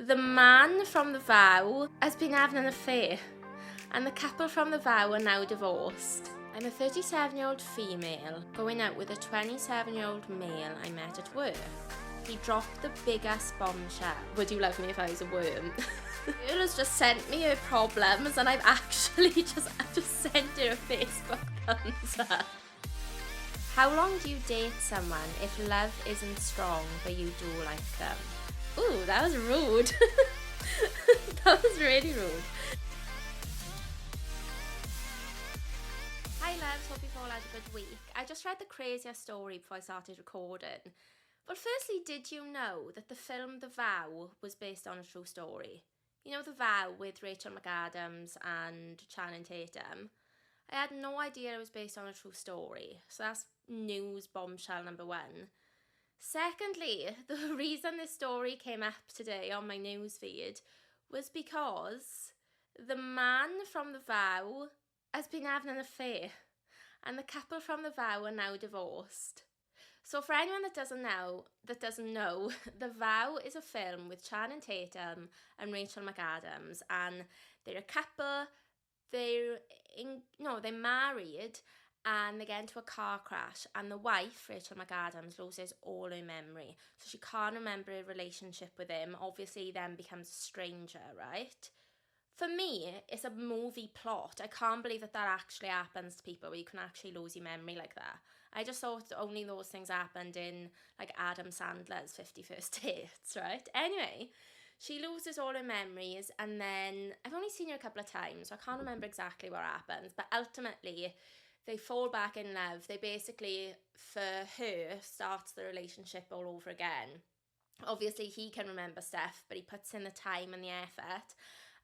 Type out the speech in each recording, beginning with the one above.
The man from The Vow has been having an affair, and the couple from The Vow are now divorced. I'm a 37-year-old female going out with a 27-year-old male I met at work. He dropped the biggest bombshell. Would you love me if I was a worm? The girl has just sent me her problems, and I've actually just sent her a Facebook thumbs up. How long do you date someone if love isn't strong but you do like them? Ooh, that was rude. That was really rude. Hi loves, hope you've all had a good week. I just read the craziest story before I started recording. But firstly, did you know that the film The Vow was based on a true story? You know The Vow with Rachel McAdams and Channing Tatum? I had no idea it was based on a true story, so that's news bombshell number one. Secondly, the reason this story came up today on my news feed was because the man from The Vow has been having an affair, and the couple from The Vow are now divorced. So for anyone that doesn't know, The Vow is a film with Channing Tatum and Rachel McAdams, and they're a couple. They're married, and they get into a car crash, and the wife, Rachel McAdams, loses all her memory, so she can't remember her relationship with him. Obviously he then becomes a stranger, right? For me, it's a movie plot. I can't believe that actually happens to people, where you can actually lose your memory like that. I just thought only those things happened in like Adam Sandler's 50 First Dates, right? Anyway, she loses all her memories, and then I've only seen her a couple of times, so I can't remember exactly what happens, but ultimately they fall back in love. They basically, for her, starts the relationship all over again. Obviously he can remember stuff, but he puts in the time and the effort,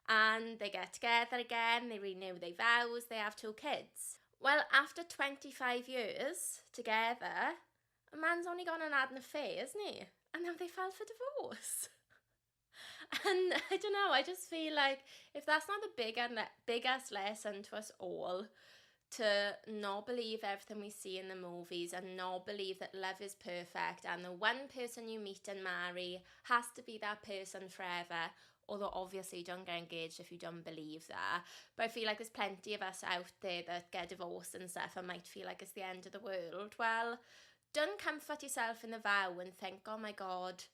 and they get together again, they renew their vows, they have 2 kids. Well, after 25 years together, a man's only gone and had an affair, isn't he? And now they filed for divorce. And I don't know, I just feel like if that's not the biggest lesson to us all, to not believe everything we see in the movies and not believe that love is perfect and the one person you meet and marry has to be that person forever, although obviously you don't get engaged if you don't believe that. But I feel like there's plenty of us out there that get divorced and stuff and might feel like it's the end of the world. Well, don't comfort yourself in the vow and think, oh my God,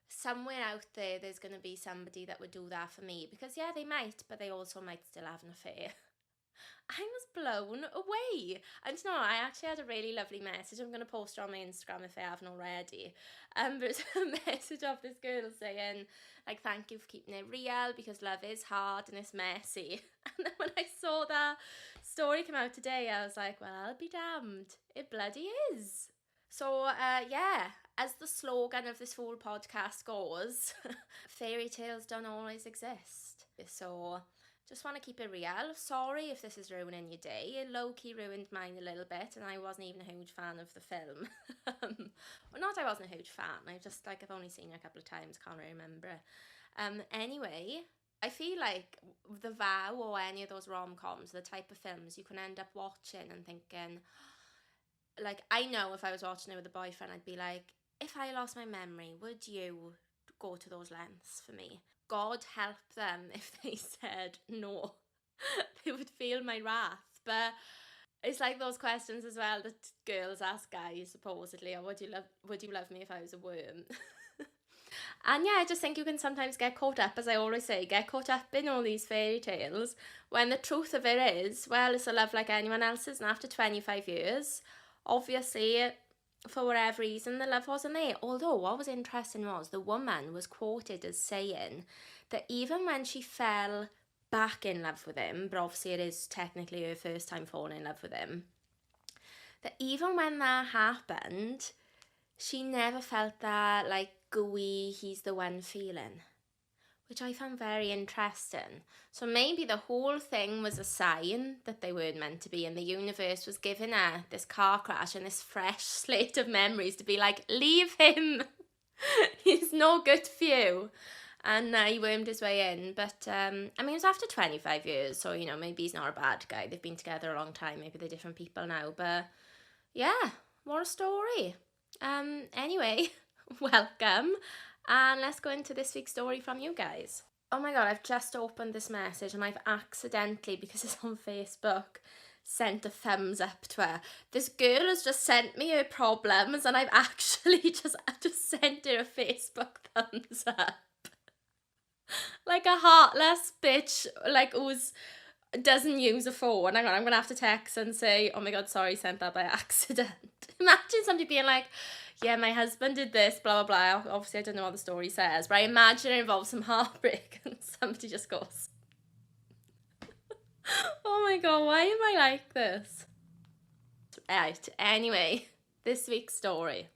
somewhere out there's going to be somebody that would do that for me. Because yeah, they might, but they also might still have an affair. I was blown away. And you know, I actually had a really lovely message. I'm going to post it on my Instagram if I haven't already. There's a message of this girl saying, like, thank you for keeping it real, because love is hard and it's messy. And then when I saw that story come out today, I was like, well, I'll be damned. It bloody is. So, yeah, as the slogan of this whole podcast goes, fairy tales don't always exist. So just want to keep it real. Sorry if this is ruining your day. It low-key ruined mine a little bit, and I wasn't even a huge fan of the film. Well, not I wasn't a huge fan. I've only seen it a couple of times, can't really remember it. Anyway, I feel like The Vow or any of those rom-coms, the type of films you can end up watching and thinking, like, I know if I was watching it with a boyfriend, I'd be like, if I lost my memory, would you go to those lengths for me? God help them if they said no. They would feel my wrath. But it's like those questions as well that girls ask guys, supposedly, or would you love me if I was a worm? And yeah, I just think you can sometimes get caught up, as I always say, get caught up in all these fairy tales, when the truth of it is, well, it's a love like anyone else's, and after 25 years, obviously, for whatever reason, the love wasn't there. Although what was interesting was the woman was quoted as saying that even when she fell back in love with him, but obviously it is technically her first time falling in love with him, that even when that happened, she never felt that like gooey, he's the one feeling, which I found very interesting. So maybe the whole thing was a sign that they weren't meant to be, and the universe was giving her this car crash and this fresh slate of memories to be like, leave him, he's no good for you. And he wormed his way in. But I mean, it was after 25 years, so you know, maybe he's not a bad guy. They've been together a long time, maybe they're different people now. But yeah, what a story. Anyway, welcome. And let's go into this week's story from you guys. Oh my god, I've just opened this message and I've accidentally, because it's on Facebook, sent a thumbs up to her. This girl has just sent me her problems and I've actually just sent her a Facebook thumbs up. Like a heartless bitch, like who's doesn't use a phone. Hang on, I'm gonna have to text and say, oh my god, sorry, sent that by accident. Imagine somebody being like, yeah, my husband did this, blah blah blah. Obviously I don't know what the story says, but I imagine it involves some heartbreak and somebody just goes, oh my god, why am I like this? Right, anyway, this week's story.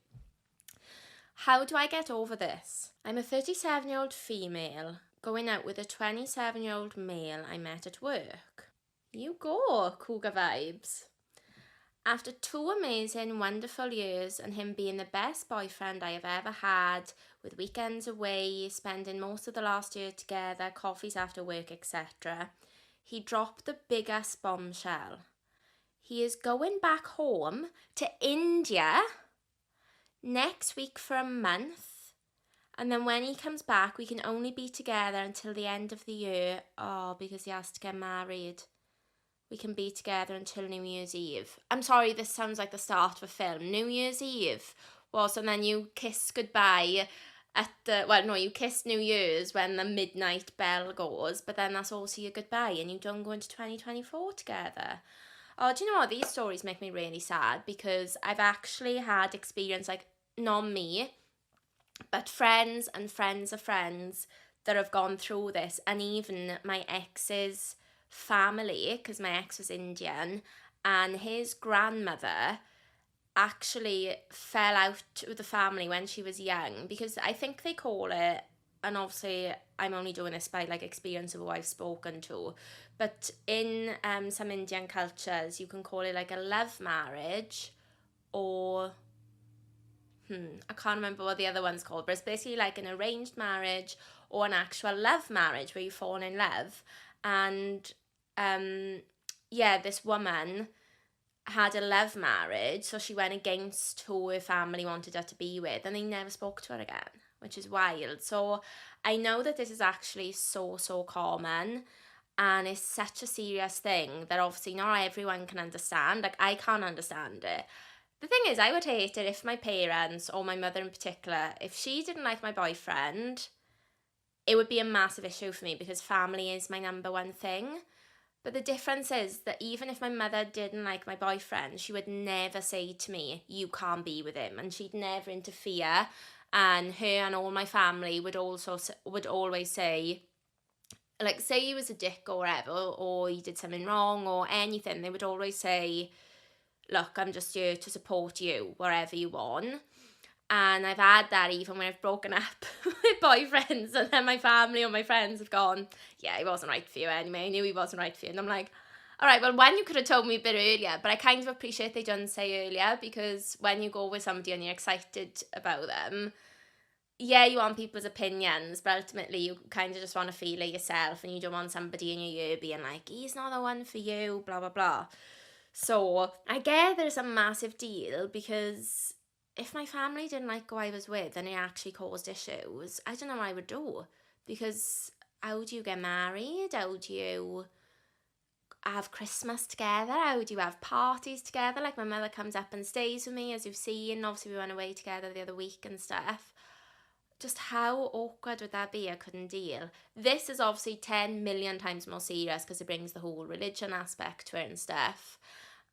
How do I get over this? I'm a 37-year-old female going out with a 27-year-old male I met at work. You go, cougar vibes. After 2 amazing, wonderful years and him being the best boyfriend I have ever had, with weekends away, spending most of the last year together, coffees after work, etc., he dropped the biggest bombshell. He is going back home to India next week for a month, and then when he comes back we can only be together until the end of the year. Oh, because he has to get married. We can be together until New Year's Eve. I'm sorry, this sounds like the start of a film. New Year's Eve was, and then you kiss goodbye at the, well no, you kiss New Year's when the midnight bell goes, but then that's also your goodbye and you don't go into 2024 together. Oh, do you know what? These stories make me really sad because I've actually had experience, like, not me, but friends and friends of friends that have gone through this, and even my ex's family, because my ex was Indian, and his grandmother actually fell out with the family when she was young, because I think they call it, and obviously I'm only doing this by like experience of who I've spoken to, but in some Indian cultures you can call it like a love marriage, or I can't remember what the other one's called, but it's basically like an arranged marriage or an actual love marriage where you fall in love. And this woman had a love marriage, so she went against who her family wanted her to be with, and they never spoke to her again, which is wild. So I know that this is actually so common, and it's such a serious thing that obviously not everyone can understand. Like, I can't understand it. The thing is, I would hate it if my parents, or my mother in particular, if she didn't like my boyfriend, it would be a massive issue for me because family is my number one thing. But the difference is that even if my mother didn't like my boyfriend, she would never say to me, you can't be with him. And she'd never interfere. And her and all my family would always say, like, say he was a dick or whatever, or he did something wrong or anything, they would always say, look, I'm just here to support you wherever you want. And I've had that even when I've broken up with boyfriends, and then my family or my friends have gone, yeah, he wasn't right for you anyway. I knew he wasn't right for you. And I'm like, all right, well, one, you could have told me a bit earlier, but I kind of appreciate they didn't say earlier, because when you go with somebody and you're excited about them, yeah, you want people's opinions, but ultimately you kind of just want to feel it yourself, and you don't want somebody in your ear being like, he's not the one for you, blah, blah, blah. So I get there's a massive deal, because if my family didn't like who I was with and it actually caused issues, I don't know what I would do. Because how do you get married? How do you have Christmas together? How do you have parties together? Like, my mother comes up and stays with me, as you've seen. Obviously we went away together the other week and stuff. Just how awkward would that be? I couldn't deal. This is obviously 10 million times more serious because it brings the whole religion aspect to it and stuff.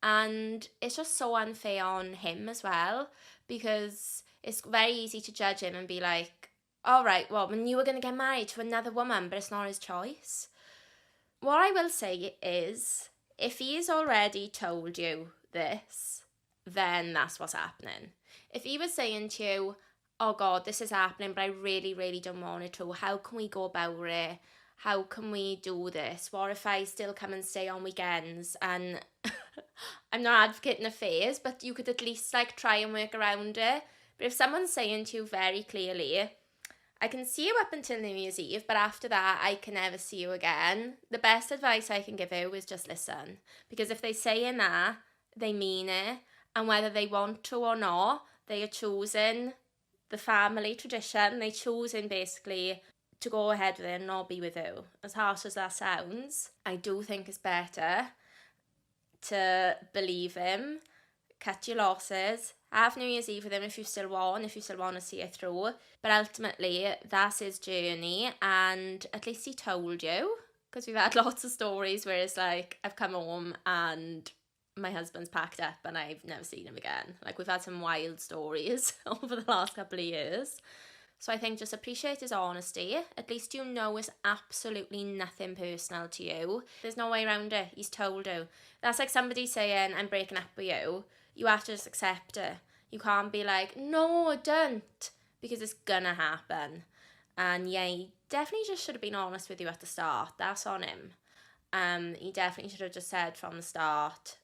And it's just so unfair on him as well, because it's very easy to judge him and be like, all right, well, when you were going to get married to another woman, but it's not his choice. What I will say is, if he's already told you this, then that's what's happening. If he was saying to you, oh God, this is happening, but I really, really don't want it to. How can we go about it? How can we do this? What if I still come and stay on weekends? And I'm not advocating a phase, but you could at least like try and work around it. But if someone's saying to you very clearly, I can see you up until New Year's Eve, but after that I can never see you again, the best advice I can give you is just listen. Because if they say in that, they mean it. And whether they want to or not, they are choosing the family tradition. They choosing basically to go ahead with it and not be with you. As harsh as that sounds, I do think it's better to believe him, cut your losses, have New Year's Eve with him if you still want to see it through. But ultimately, that's his journey, and at least he told you, because we've had lots of stories where it's like, I've come home and my husband's packed up and I've never seen him again. Like, we've had some wild stories over the last couple of years. So I think just appreciate his honesty. At least you know it's absolutely nothing personal to you. There's no way around it. He's told you. That's like somebody saying, I'm breaking up with you. You have to just accept it. You can't be like, no, don't. Because it's gonna happen. And yeah, he definitely just should have been honest with you at the start. That's on him. He definitely should have just said from the start,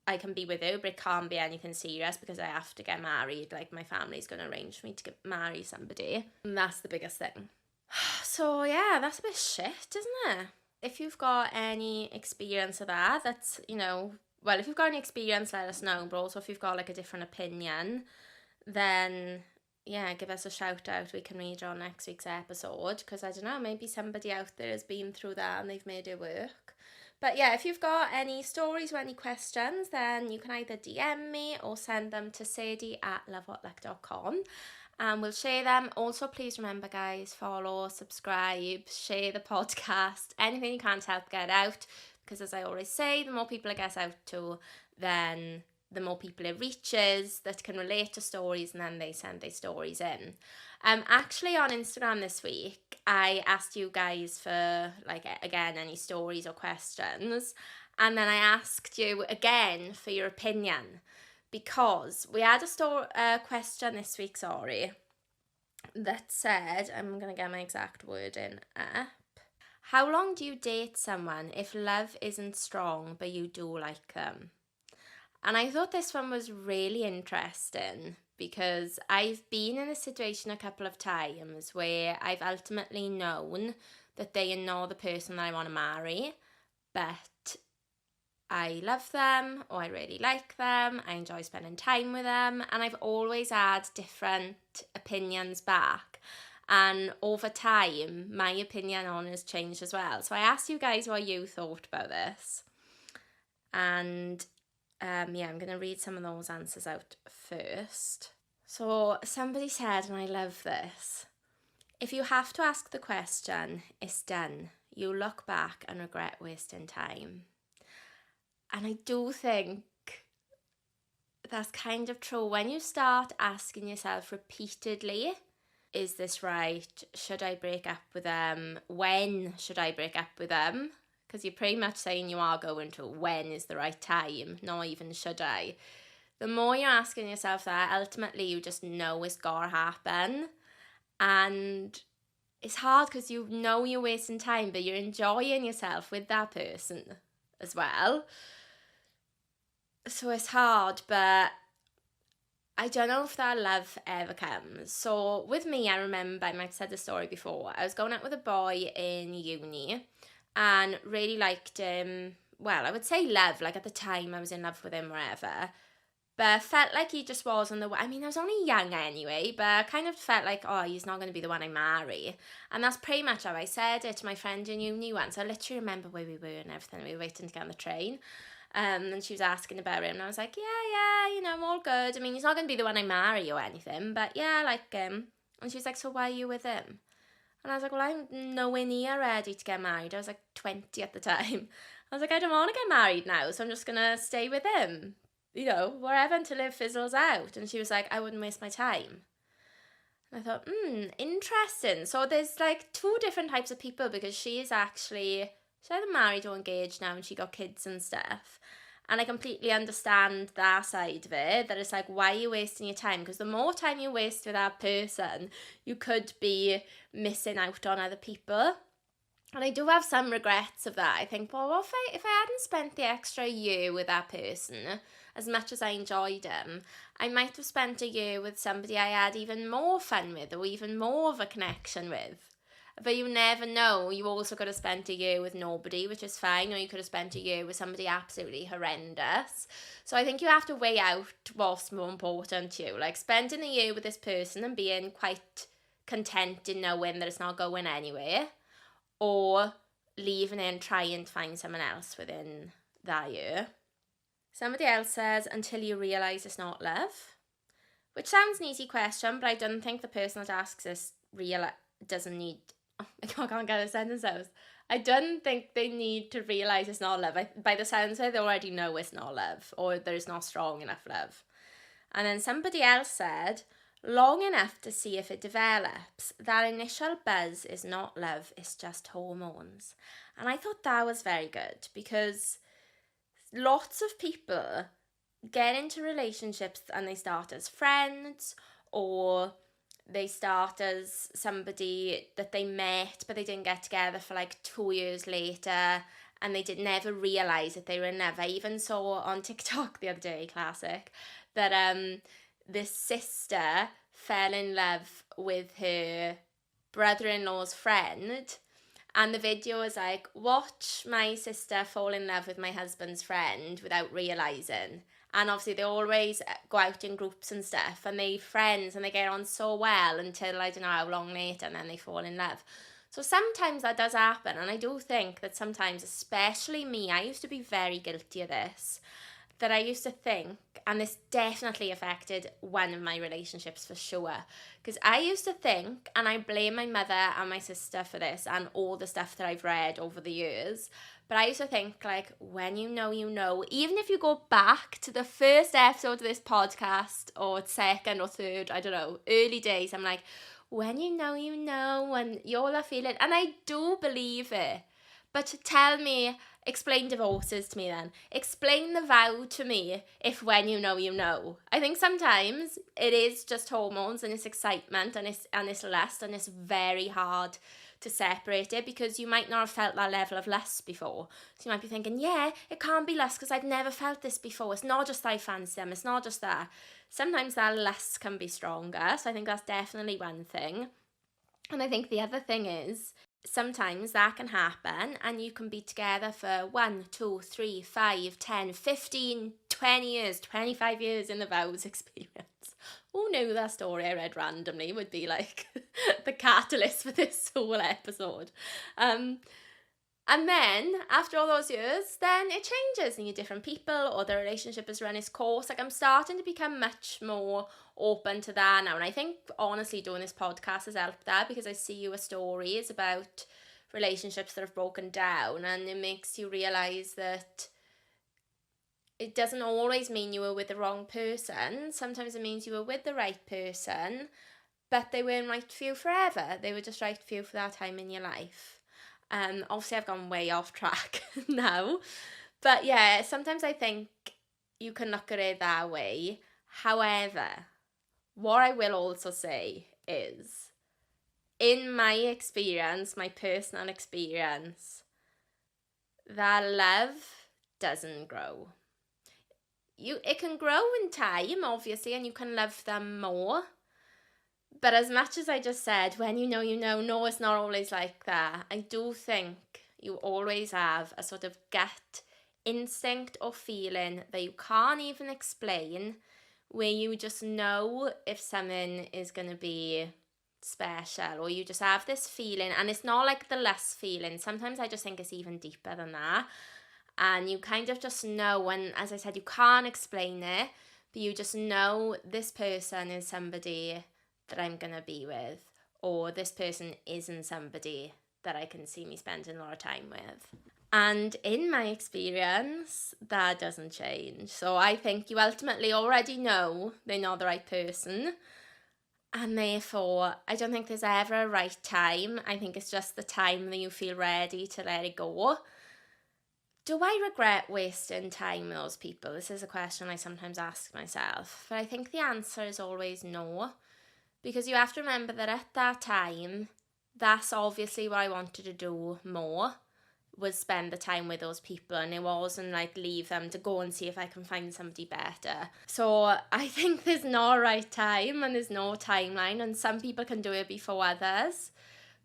I can be with you, but it can't be anything serious because I have to get married. Like, my family's going to arrange for me to marry somebody. And that's the biggest thing. So, yeah, that's a bit shit, isn't it? If you've got any experience of that, that's, you know, well, if you've got any experience, let us know. But also, if you've got, like, a different opinion, then, yeah, give us a shout out. We can read on next week's episode. Because, I don't know, maybe somebody out there has been through that and they've made it work. But yeah, if you've got any stories or any questions, then you can either DM me or send them to sadie@lovewhatluck.com and we'll share them. Also, please remember, guys, follow, subscribe, share the podcast, anything you can to help get out. Because as I always say, the more people it gets out to, then the more people it reaches that can relate to stories, and then they send their stories in. Actually, on Instagram this week, I asked you guys for, like, again, any stories or questions, and then I asked you again for your opinion, because we had a question this week, that said, I'm going to get my exact wording up. How long do you date someone if love isn't strong, but you do like them? And I thought this one was really interesting because I've been in a situation a couple of times where I've ultimately known that they are not the person that I want to marry, but I love them or I really like them, I enjoy spending time with them, and I've always had different opinions back. And over time, my opinion on it has changed as well. So I asked you guys what you thought about this. And I'm going to read some of those answers out first. So somebody said, and I love this, if you have to ask the question, it's done. You look back and regret wasting time. And I do think that's kind of true. When you start asking yourself repeatedly, is this right? Should I break up with them? When should I break up with them? Because you're pretty much saying you are going to when is the right time, not even should I. The more you're asking yourself that, ultimately you just know it's gotta happen. And it's hard because you know you're wasting time, but you're enjoying yourself with that person as well. So it's hard, but I don't know if that love ever comes. So with me, I remember, I might have said the story before, I was going out with a boy in uni and really liked him. Well, I would say love, like at the time I was in love with him, wherever. But I felt like he just wasn't the one. I mean, I was only young anyway, but I kind of felt like, oh, he's not going to be the one I marry. And that's pretty much how I said it to my friend in uni once. I literally remember where we were and everything. We were waiting to get on the train. And she was asking about him, and I was like, yeah, you know, I'm all good. I mean, he's not going to be the one I marry or anything, but yeah, I like him. And she was like, so why are you with him? And I was like, well, I'm nowhere near ready to get married. I was like 20 at the time. I was like, I don't want to get married now, so I'm just going to stay with him, you know, wherever until it fizzles out. And she was like, I wouldn't waste my time. And I thought, interesting. So there's like two different types of people, because she's either married or engaged now and she got kids and stuff. And I completely understand that side of it, that it's like, why are you wasting your time? Because the more time you waste with that person, you could be missing out on other people. And I do have some regrets of that. I think, well, what if I hadn't spent the extra year with that person, as much as I enjoyed him, I might have spent a year with somebody I had even more fun with or even more of a connection with. But you never know. You also could have spent a year with nobody, which is fine, or you could have spent a year with somebody absolutely horrendous. So I think you have to weigh out what's more important to you. Like spending a year with this person and being quite content in knowing that it's not going anywhere, or leaving and trying to find someone else within that year. Somebody else says, until you realise it's not love. Which sounds an easy question, but I don't think the person that asks this doesn't need... Oh, I can't get a sentence out. I don't think they need to realise it's not love. By the sounds of it, they already know it's not love, or there's not strong enough love. And then somebody else said, long enough to see if it develops. That initial buzz is not love, it's just hormones. And I thought that was very good, because lots of people get into relationships and they start as friends, or they start as somebody that they met but they didn't get together for like 2 years later, and they never realise that they were in love. I even saw on TikTok the other day, classic, that this sister fell in love with her brother-in-law's friend, and the video is like, watch my sister fall in love with my husband's friend without realising. And obviously they always go out in groups and stuff, and they're friends and they get on so well until I don't know how long later, and then they fall in love. So sometimes that does happen, and I do think that sometimes, especially me, I used to be very guilty of this, that I used to think, and this definitely affected one of my relationships for sure, because I used to think, and I blame my mother and my sister for this and all the stuff that I've read over the years, but I used to think, like, when you know, you know. Even if you go back to the first episode of this podcast, or second or third, I don't know, early days, I'm like, when you know, you know, when you're that feeling. And I do believe it. But tell me, explain divorces to me then. Explain the vow to me if when you know, you know. I think sometimes it is just hormones and it's excitement and it's lust, and it's very hard to separate it, because you might not have felt that level of lust before. So you might be thinking, yeah, it can't be lust because I've never felt this before. It's not just that I fancy them. It's not just that. Sometimes that lust can be stronger. So I think that's definitely one thing. And I think the other thing is, sometimes that can happen and you can be together for 1, 2, 3, 5, 10, 15, 20 years, 25 years in the vows experience. Who knew that story I read randomly would be like the catalyst for this whole episode. And then after all those years, then it changes and you're different people, or the relationship has run its course. Like, I'm starting to become much more open to that now. And I think honestly doing this podcast has helped that, because I see your stories about relationships that have broken down, and it makes you realise that it doesn't always mean you were with the wrong person. Sometimes it means you were with the right person, but they weren't right for you forever. They were just right for you for that time in your life. Obviously I've gone way off track now, but yeah, sometimes I think you can look at it that way. However, what I will also say is, in my experience, my personal experience, that love doesn't grow. It can grow in time, obviously, and you can love them more. But as much as I just said, when you know, you know, no, it's not always like that. I do think you always have a sort of gut instinct or feeling that you can't even explain, where you just know if something is going to be special, or you just have this feeling, and it's not like the lust feeling. Sometimes I just think it's even deeper than that. And you kind of just know, and as I said, you can't explain it, but you just know this person is somebody that I'm going to be with, or this person isn't somebody that I can see me spending a lot of time with. And in my experience, that doesn't change. So I think you ultimately already know they're not the right person. And therefore, I don't think there's ever a right time. I think it's just the time that you feel ready to let it go. Do I regret wasting time with those people? This is a question I sometimes ask myself. But I think the answer is always no. Because you have to remember that at that time, that's obviously what I wanted to do more, was spend the time with those people, and it wasn't like leave them to go and see if I can find somebody better. So I think there's no right time and there's no timeline, and some people can do it before others.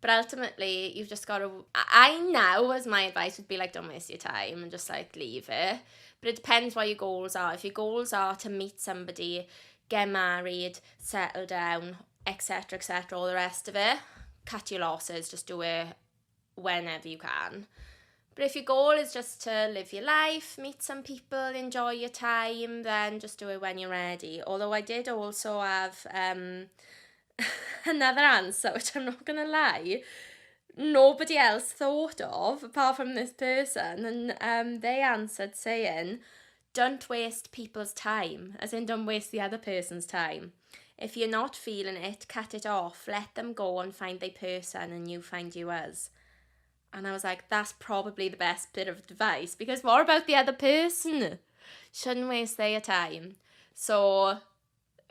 But ultimately, you've just got to... I now, as my advice would be like, don't waste your time and just like leave it. But it depends what your goals are. If your goals are to meet somebody, get married, settle down, etc., etc., all the rest of it, cut your losses, just do it whenever you can. But if your goal is just to live your life, meet some people, enjoy your time, then just do it when you're ready. Although I did also have another answer, which I'm not going to lie, nobody else thought of apart from this person. And they answered saying, don't waste people's time, as in don't waste the other person's time. If you're not feeling it, cut it off, let them go and find their person and you find yours. And I was like, that's probably the best bit of advice, because what about the other person? Shouldn't waste their time. So,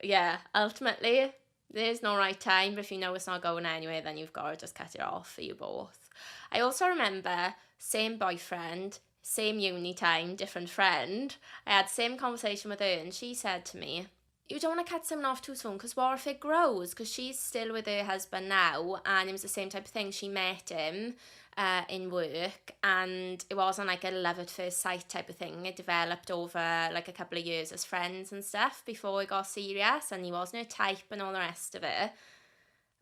yeah, ultimately, there's no right time, but if you know it's not going anywhere, then you've got to just cut it off for you both. I also remember, same boyfriend, same uni time, different friend. I had the same conversation with her, and she said to me, you don't want to cut someone off too soon, because what if it grows? Because she's still with her husband now, and it was the same type of thing. She met him in work, and it wasn't like a love at first sight type of thing. It developed over like a couple of years as friends and stuff before it got serious, and he wasn't her type and all the rest of it.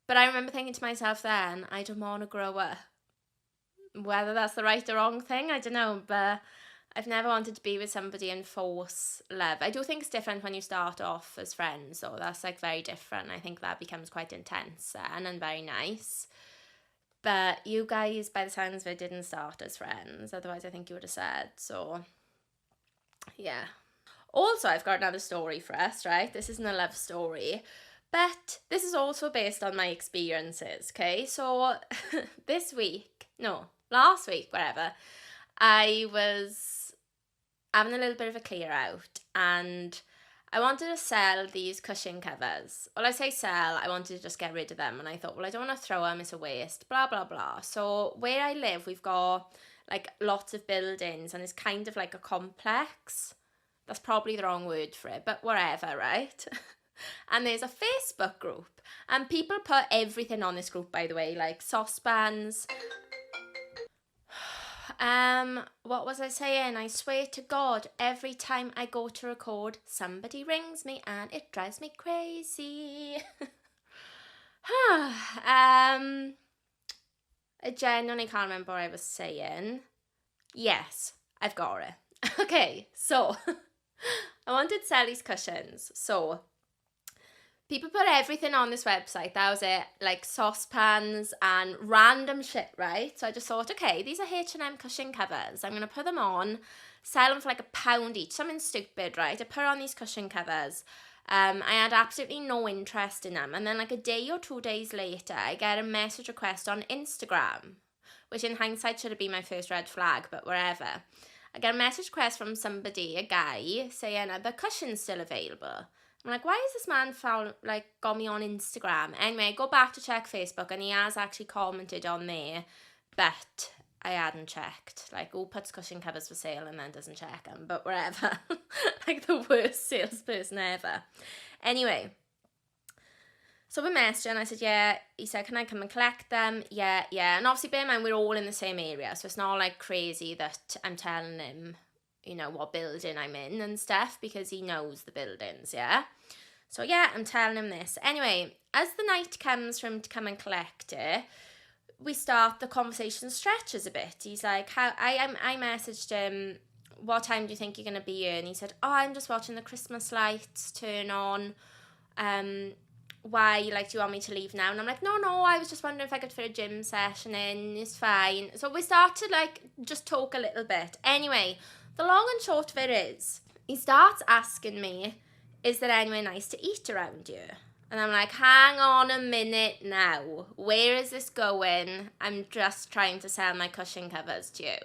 But I remember thinking to myself then, I don't want to grow up. Whether that's the right or wrong thing, I don't know, but I've never wanted to be with somebody and force love. I do think it's different when you start off as friends, so that's like very different. I think that becomes quite intense and very nice. But you guys, by the sounds of it, didn't start as friends. Otherwise, I think you would have said. So, yeah. Also, I've got another story for us, right? This isn't a love story. But this is also based on my experiences, okay? So, last week, whatever, I was having a little bit of a clear out. And I wanted to sell these cushion covers. Well, I say sell, I wanted to just get rid of them. And I thought, well, I don't want to throw them, it's a waste, blah, blah, blah. So where I live, we've got like lots of buildings and it's kind of like a complex. That's probably the wrong word for it, but whatever, right? And there's a Facebook group. And people put everything on this group, by the way, like saucepans. What was I saying? I swear to God, every time I go to record, somebody rings me and it drives me crazy. I genuinely can't remember what I was saying. Yes, I've got it. Okay, so I wanted to sell these cushions. So people put everything on this website. That was it. Like saucepans and random shit, right? So I just thought, okay, these are H&M cushion covers. I'm going to put them on, sell them for like £1 each. Something stupid, right? I put on these cushion covers. I had absolutely no interest in them. And then like a day or 2 days later, I get a message request on Instagram, which in hindsight should have been my first red flag, but wherever. I get a message request from somebody, a guy, saying, are the cushions still available? I'm like, why is this man got me on Instagram? Anyway, I go back to check Facebook and he has actually commented on there, but I hadn't checked. Like, who puts cushion covers for sale and then doesn't check them? But whatever. Like the worst salesperson ever. Anyway, so we messaged and I said, yeah. He said, can I come and collect them? Yeah. And obviously, bear in mind, we're all in the same area, so it's not like crazy that I'm telling him, you know, what building I'm in and stuff, because he knows the buildings, yeah? So, yeah, I'm telling him this. Anyway, as the night comes for him to come and collect it, we start, the conversation stretches a bit. He's like, I messaged him, what time do you think you're going to be here? And he said, oh, I'm just watching the Christmas lights turn on. Why, like, do you want me to leave now? And I'm like, no, I was just wondering if I could fit a gym session in. It's fine. So we start to, like, just talk a little bit. Anyway, the long and short of it is, he starts asking me, is there anywhere nice to eat around here? And I'm like, hang on a minute now. Where is this going? I'm just trying to sell my cushion covers to you.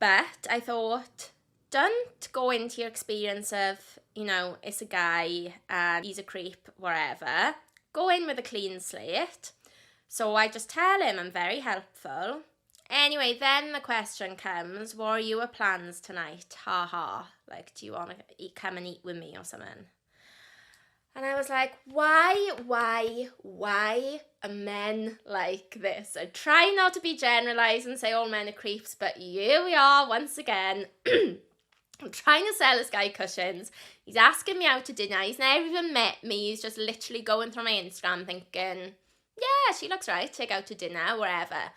But I thought, don't go into your experience of, you know, it's a guy, he's a creep, whatever. Go in with a clean slate. So I just tell him I'm very helpful. Anyway, then the question comes, what are your plans tonight? Ha ha. Like, do you want to come and eat with me or something? And I was like, why are men like this? I try not to be generalised and say all men are creeps, but here we are once again. I'm trying to sell this guy cushions. He's asking me out to dinner. He's never even met me. He's just literally going through my Instagram thinking, yeah, she looks right, take out to dinner, wherever.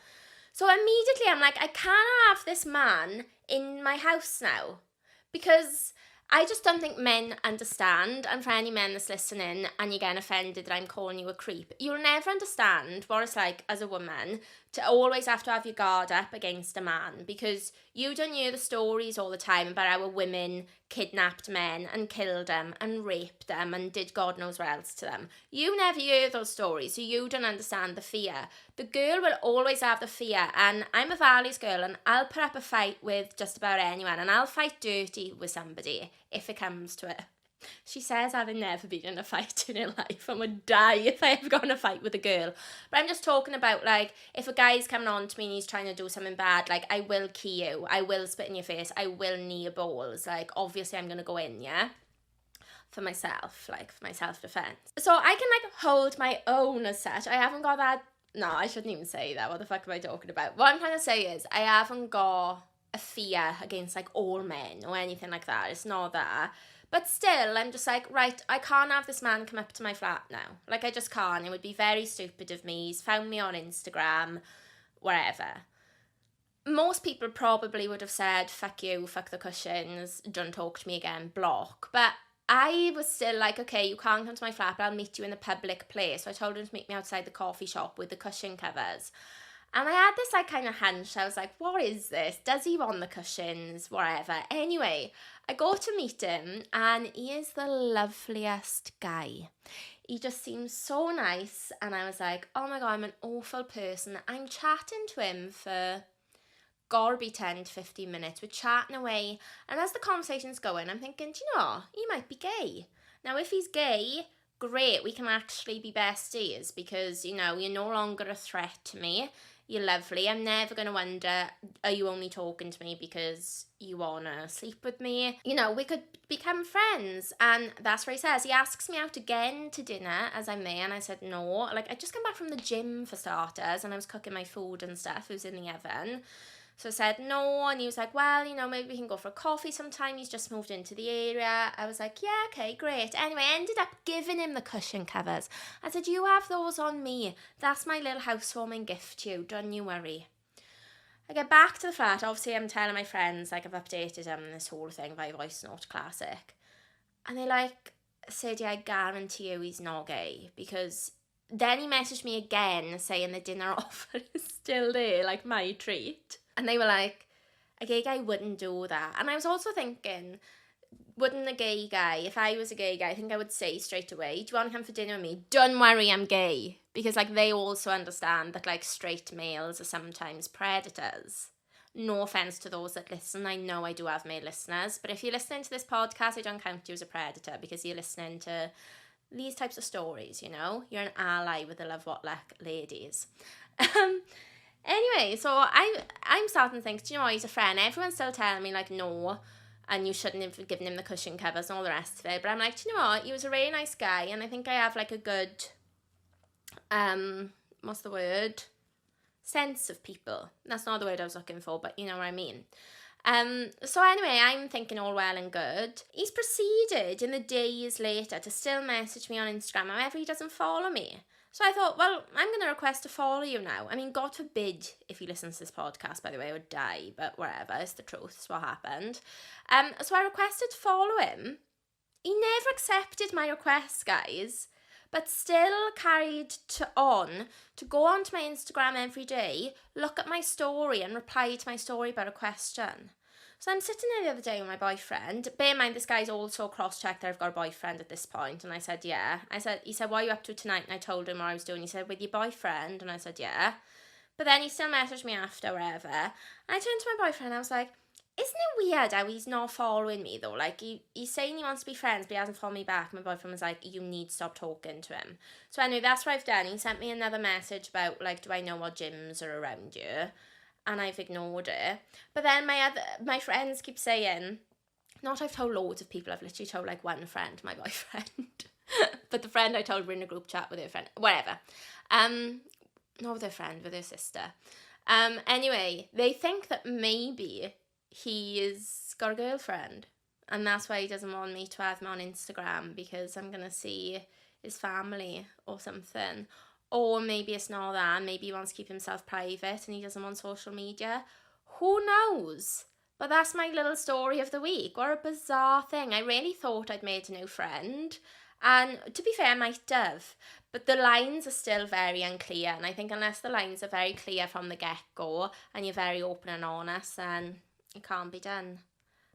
So immediately I'm like, I can't have this man in my house now, because I just don't think men understand. And for any men that's listening and you're getting offended that I'm calling you a creep, you'll never understand what it's like as a woman to always have to have your guard up against a man, because you don't hear the stories all the time about how women kidnapped men and killed them and raped them and did God knows what else to them. You never hear those stories, so you don't understand the fear. The girl will always have the fear, and I'm a values girl, and I'll put up a fight with just about anyone, and I'll fight dirty with somebody if it comes to it. She says having never been in a fight in her life and would die if I ever got in a fight with a girl. But I'm just talking about, like, if a guy's coming on to me and he's trying to do something bad, like, I will key you, I will spit in your face, I will knee your balls. Like, obviously I'm going to go in, yeah? For myself, like, for my self-defense. So I can, like, hold my own as such. I haven't got that... No, I shouldn't even say that. What the fuck am I talking about? What I'm trying to say is I haven't got a fear against, like, all men or anything like that. It's not that. But still, I'm just like, right, I can't have this man come up to my flat now. Like, I just can't. It would be very stupid of me. He's found me on Instagram, wherever. Most people probably would have said, fuck you, fuck the cushions, don't talk to me again, block. But I was still like, okay, you can't come to my flat, but I'll meet you in a public place. So I told him to meet me outside the coffee shop with the cushion covers. And I had this, like, kind of hunch. I was like, what is this? Does he want the cushions? Whatever. Anyway, I go to meet him, and he is the loveliest guy. He just seems so nice, and I was like, oh my God, I'm an awful person. I'm chatting to him for, gotta be 10 to 15 minutes. We're chatting away, and as the conversation's going, I'm thinking, do you know, he might be gay. Now, if he's gay, great, we can actually be besties, because, you know, you're no longer a threat to me. You're lovely. I'm never going to wonder, are you only talking to me because you want to sleep with me? You know, we could become friends. And that's what he says. He asks me out again to dinner as I'm there. And I said no. Like, I just come back from the gym for starters. And I was cooking my food and stuff. It was in the oven. So I said no, and he was like, well, you know, maybe we can go for a coffee sometime. He's just moved into the area. I was like, yeah, okay, great. Anyway, I ended up giving him the cushion covers. I said, you have those on me. That's my little housewarming gift to you. Don't you worry. I get back to the flat. Obviously, I'm telling my friends, like, I've updated this whole thing by voice note, classic. And they like said, yeah, I guarantee you he's not gay, because... Then he messaged me again saying the dinner offer is still there, like my treat. And they were like, a gay guy wouldn't do that. And I was also thinking, wouldn't a gay guy, if I was a gay guy, I think I would say straight away, do you want to come for dinner with me? Don't worry, I'm gay. Because, like, they also understand that, like, straight males are sometimes predators. No offence to those that listen. I know I do have male listeners. But if you're listening to this podcast, I don't count you as a predator, because you're listening to... these types of stories, you know, you're an ally with the Love What Luck ladies. Anyway, so I'm starting to think, do you know what, he's a friend. Everyone's still telling me, like, no, and you shouldn't have given him the cushion covers and all the rest of it. But I'm like, do you know what, he was a really nice guy, and I think I have, like, a good, what's the word? Sense of people. That's not the word I was looking for, but you know what I mean. So anyway, I'm thinking all well and good. He's proceeded in the days later to still message me on Instagram however he doesn't follow me. So I thought, well, I'm going to request to follow you now. I mean, God forbid if he listens to this podcast, by the way, I would die, but whatever, it's the truth, it's what happened. So I requested to follow him. He never accepted my request, guys, but still carried on to go onto my Instagram every day, look at my story and reply to my story about a question. So I'm sitting there the other day with my boyfriend. Bear in mind, this guy's also cross-checked that I've got a boyfriend at this point. And I said, yeah. He said, what are you up to tonight? And I told him what I was doing. He said, with your boyfriend? And I said, yeah. But then he still messaged me after, wherever. And I turned to my boyfriend and I was like, isn't it weird how he's not following me, though? Like, he's saying he wants to be friends, but he hasn't followed me back. My boyfriend was like, you need to stop talking to him. So anyway, that's what I've done. He sent me another message about, like, do I know what gyms are around you? And I've ignored it. But then my friends keep saying, not I've told loads of people, I've literally told, like, one friend, my boyfriend. But the friend I told, we're in a group chat with her friend, whatever. Not with her friend, with her sister. Anyway, they think that maybe he's got a girlfriend, and that's why he doesn't want me to have him on Instagram, because I'm going to see his family or something. Or maybe it's not that, maybe he wants to keep himself private and he doesn't want social media. Who knows? But that's my little story of the week. What a bizarre thing. I really thought I'd made a new friend. And to be fair, I might have. But the lines are still very unclear. And I think unless the lines are very clear from the get-go and you're very open and honest, then it can't be done.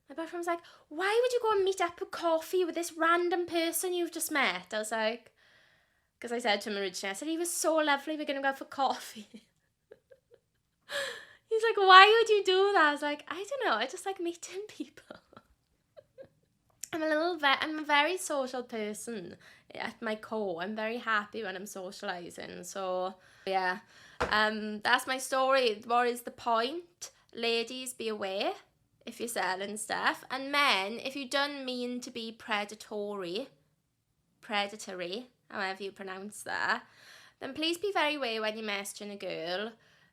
My boyfriend was like, why would you go and meet up for coffee with this random person you've just met? I was like, because I said to him originally, I said, he was so lovely, we're going to go for coffee. He's like, why would you do that? I was like, I don't know, I just like meeting people. I'm a very social person at my core. I'm very happy when I'm socialising. So, yeah, that's my story. What is the point? Ladies, be aware if you're selling stuff. And men, if you don't mean to be predatory, however you pronounce that, then please be very aware when you're messaging a girl.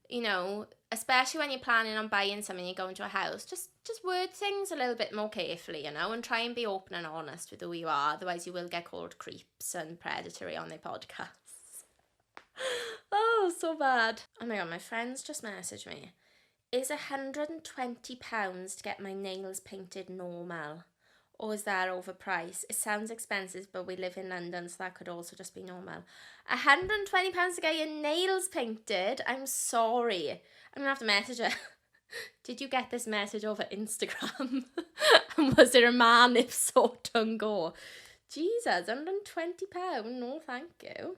You know, especially when you're planning on buying something, you're going to a house, just word things a little bit more carefully, you know, and try and be open and honest with who you are. Otherwise, you will get called creeps and predatory on their podcasts. Oh, so bad. Oh my God, my friends just messaged me. Is £120 to get my nails painted normal? Or is that overpriced? It sounds expensive, but we live in London, so that could also just be normal. £120 to get your nails painted? I'm sorry. I'm going to have to message her. Did you get this message over Instagram? And was there a man, if so, tungo? Jesus, £120? No, thank you.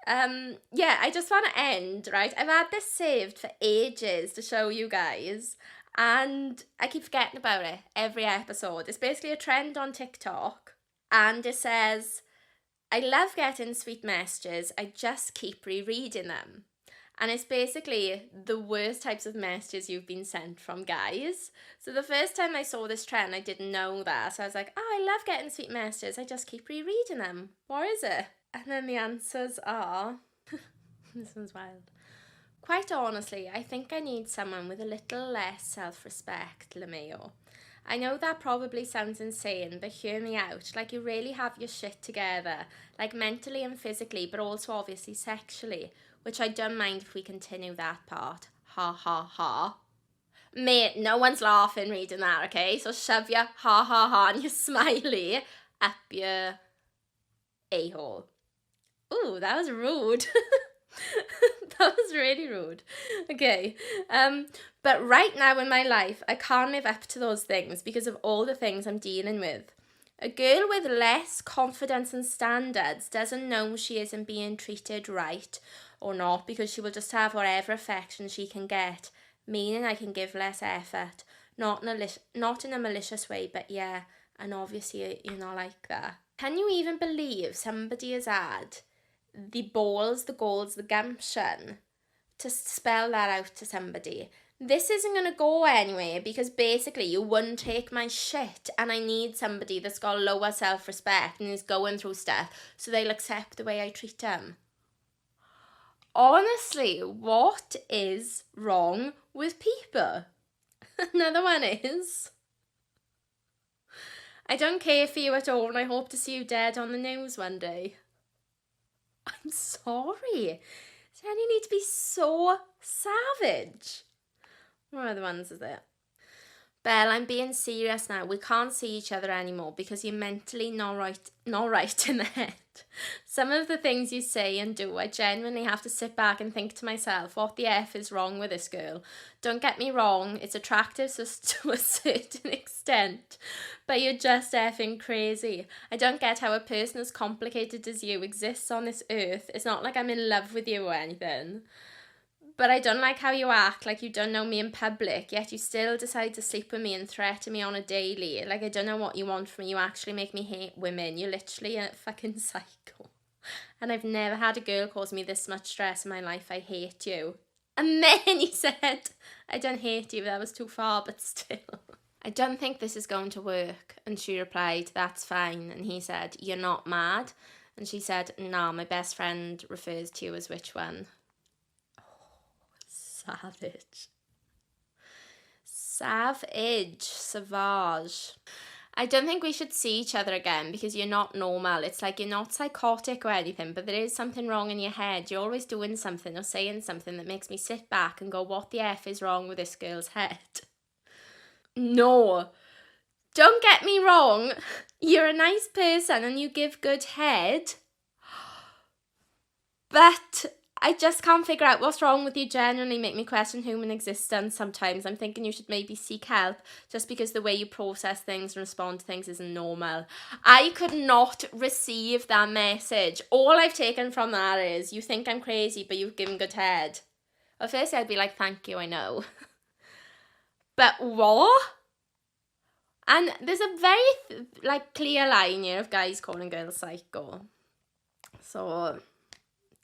Yeah, I just want to end, right? I've had this saved for ages to show you guys. And I keep forgetting about it every episode. It's basically a trend on TikTok. And it says, I love getting sweet messages. I just keep rereading them. And it's basically the worst types of messages you've been sent from guys. So the first time I saw this trend, I didn't know that. So I was like, oh, I love getting sweet messages. I just keep rereading them. What is it? And then the answers are... This one's wild. Quite honestly, I think I need someone with a little less self-respect, LeMayo. I know that probably sounds insane, but hear me out. Like, you really have your shit together, like mentally and physically, but also obviously sexually, which I don't mind if we continue that part. Ha ha ha. Mate, no one's laughing reading that, okay? So shove your ha ha ha and your smiley up your a-hole. Ooh, that was rude. That was really rude. Okay. But right now in my life, I can't live up to those things because of all the things I'm dealing with. A girl with less confidence and standards doesn't know she isn't being treated right or not, because she will just have whatever affection she can get, meaning I can give less effort. Not in a malicious way, but yeah, and obviously you're not like that. Can you even believe somebody has had the balls, the goals, the gumption to spell that out to somebody? This isn't going to go anywhere because basically you wouldn't take my shit, and I need somebody that's got lower self-respect and is going through stuff so they'll accept the way I treat them. Honestly, what is wrong with people? Another one is, I don't care for you at all and I hope to see you dead on the news one day. I'm sorry. Then you need to be so savage. What other ones is there? Belle, I'm being serious now. We can't see each other anymore because you're mentally not right in the head. Some of the things you say and do, I genuinely have to sit back and think to myself, what the F is wrong with this girl? Don't get me wrong, it's attractive to a certain extent, but you're just effing crazy. I don't get how a person as complicated as you exists on this earth. It's not like I'm in love with you or anything. But I don't like how you act like you don't know me in public, yet you still decide to sleep with me and threaten me on a daily. Like, I don't know what you want from me. You actually make me hate women. You're literally a fucking psycho. And I've never had a girl cause me this much stress in my life. I hate you. And then he said, I don't hate you. That was too far, but still. I don't think this is going to work. And she replied, that's fine. And he said, you're not mad? And she said, nah, my best friend refers to you as which one? Oh, savage. Savage. I don't think we should see each other again because you're not normal. It's like you're not psychotic or anything, but there is something wrong in your head. You're always doing something or saying something that makes me sit back and go, what the F is wrong with this girl's head? No. Don't get me wrong. You're a nice person and you give good head. But I just can't figure out what's wrong with you. Genuinely make me question human existence sometimes. I'm thinking you should maybe seek help just because the way you process things and respond to things isn't normal. I could not receive that message. All I've taken from that is, you think I'm crazy, but you've given good head. At first I'd be like, thank you, I know. But what? And there's a very clear line here of guys calling girls psycho. So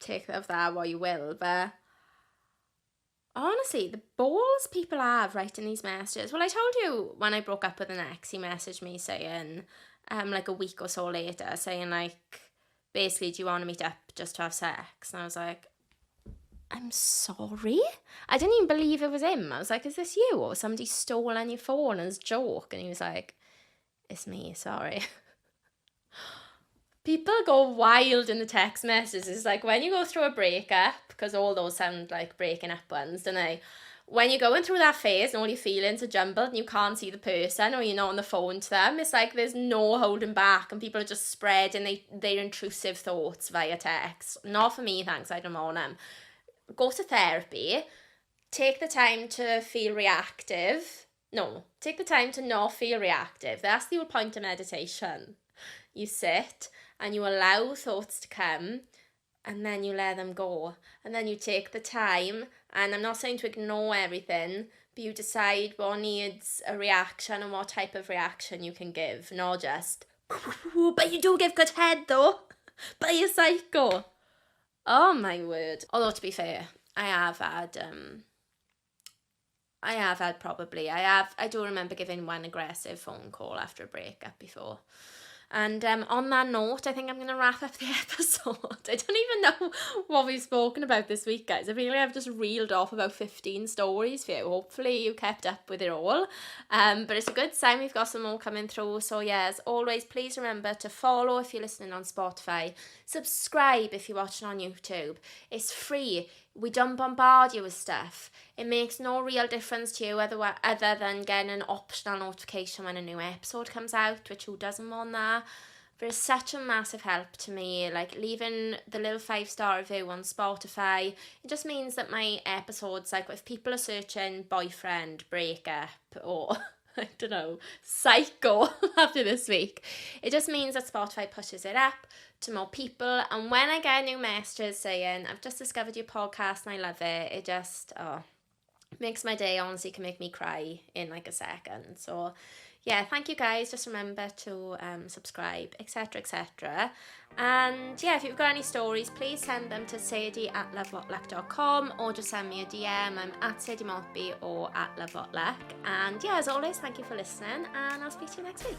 take of that what you will, but honestly, the balls people have writing these messages. Well, I told you when I broke up with an ex, he messaged me saying, a week or so later, saying basically, do you want to meet up just to have sex? And I was like, I'm sorry? I didn't even believe it was him. I was like, is this you? Or somebody stole on your phone as a joke? And he was like, it's me, sorry. People go wild in the text messages. It's like when you go through a breakup, because all those sound like breaking up ones, don't they? When you're going through that phase and all your feelings are jumbled and you can't see the person or you're not on the phone to them, it's like there's no holding back and people are just spreading their intrusive thoughts via text. Not for me, thanks, I don't want them. Go to therapy. Take the time to feel reactive. No, take the time to not feel reactive. That's the whole point of meditation. You sit and you allow thoughts to come and then you let them go. And then you take the time, and I'm not saying to ignore everything, but you decide what needs a reaction and what type of reaction you can give. Not just, but you do give good head though. But you're psycho. Oh my word. Although to be fair, I do remember giving one aggressive phone call after a breakup before. And on that note, I think I'm going to wrap up the episode. I don't even know what we've spoken about this week, guys. I feel like I've just reeled off about 15 stories for you. Hopefully you kept up with it all. But it's a good sign we've got some more coming through. So yeah, as always, please remember to follow if you're listening on Spotify. Subscribe if you're watching on YouTube. It's free. We don't bombard you with stuff. It makes no real difference to you other than getting an optional notification when a new episode comes out, which who doesn't want that? But it's such a massive help to me. Leaving the little 5-star review on Spotify, it just means that my episodes, if people are searching boyfriend, breakup, or I don't know, psycho after this week, it just means that Spotify pushes it up to more people. And when I get new messages saying, I've just discovered your podcast and I love it, it just makes my day. Honestly, can make me cry in a second. So yeah, thank you guys. Just remember to subscribe, etc. And yeah, if you've got any stories, please send them to sadie@lovewhatluck.com or just send me a DM. I'm at Sadie Maltby or at lovewhatluck. And yeah, as always, thank you for listening and I'll speak to you next week.